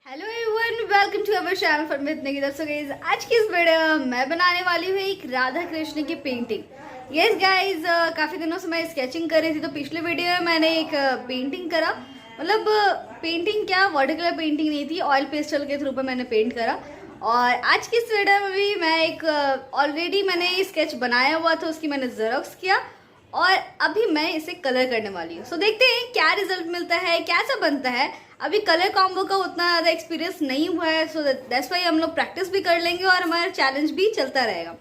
Hello everyone, welcome to our channel for with Nikita. So guys, आज की इस video में मैं बनाने वाली हूँ एक राधा कृष्ण की पेंटिंग। यस गाइस, काफी दिनों से मैं स्केचिंग कर रही थी, तो पिछले वीडियो में मैंने एक पेंटिंग करा। मतलब पेंटिंग क्या, वाटर कलर पेंटिंग नहीं थी, ऑयल पेस्टल के थ्रू पर मैंने पेंट करा। और आज की इस वीडियो में भी मैं एक ऑलरेडी मैंने स्केच बनाया हुआ था, उसकी मैंने जेरोक्स किया और अभी मैं इसे कलर करने वाली हूँ। सो देखते हैं क्या रिजल्ट मिलता है, कैसा बनता है। अभी कलर कॉम्बो का उतना ज़्यादा एक्सपीरियंस नहीं हुआ है, सो दैट्स वाई हम लोग प्रैक्टिस भी कर लेंगे और हमारा चैलेंज भी चलता रहेगा।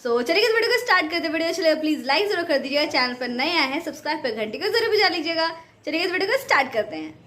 सो चलिए इस वीडियो को स्टार्ट करते। वीडियो चलिए प्लीज लाइक जरूर कर दीजिएगा, चैनल पर नए आए हैं सब्सक्राइब पर घंटी को जरूर बजा लीजिएगा। चलिए इस वीडियो को स्टार्ट करते हैं।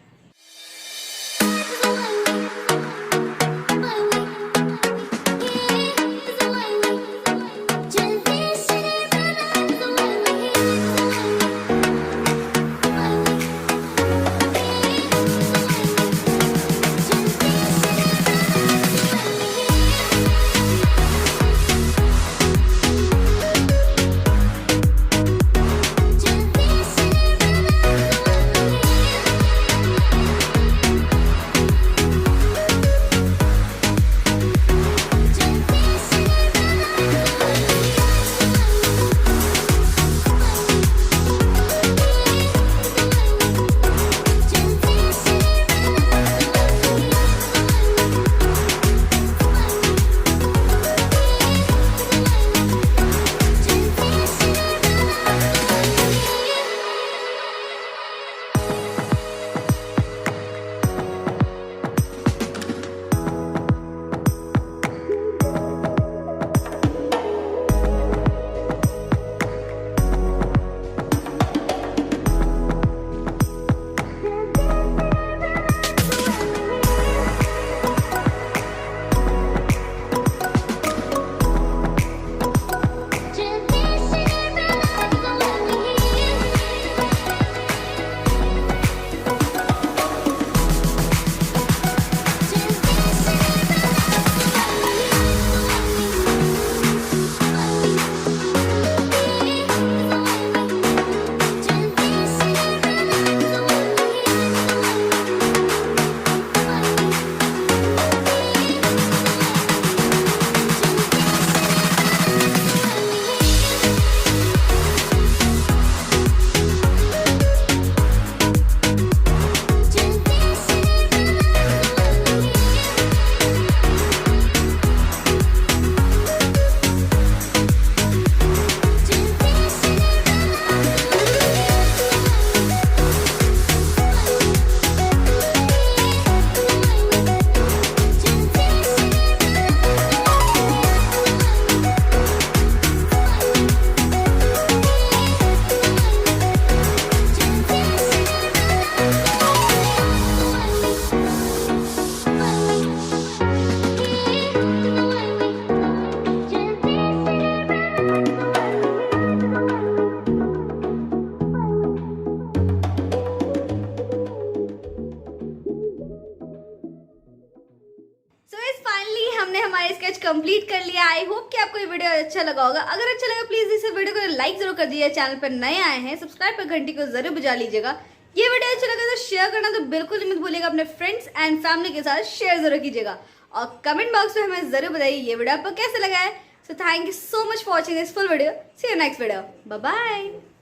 हमने हमारा स्केच कंप्लीट कर लिया। आई होप कि आपको ये वीडियो अच्छा लगा होगा। अगर अच्छा लगा प्लीज इस वीडियो को लाइक जरूर कर दीजिए, चैनल पर नए आए हैं सब्सक्राइब पर घंटी को जरूर बजा लीजिएगा। ये वीडियो अच्छा लगा तो शेयर करना तो बिल्कुल मत भूलिएगा, अपने फ्रेंड्स एंड फैमिली के साथ शेयर जरूर कीजिएगा और कमेंट बॉक्स में हमें जरूर बताइए ये वीडियो आपको कैसा लगा है। So thank you so much for watching this full video. See you next video, bye bye.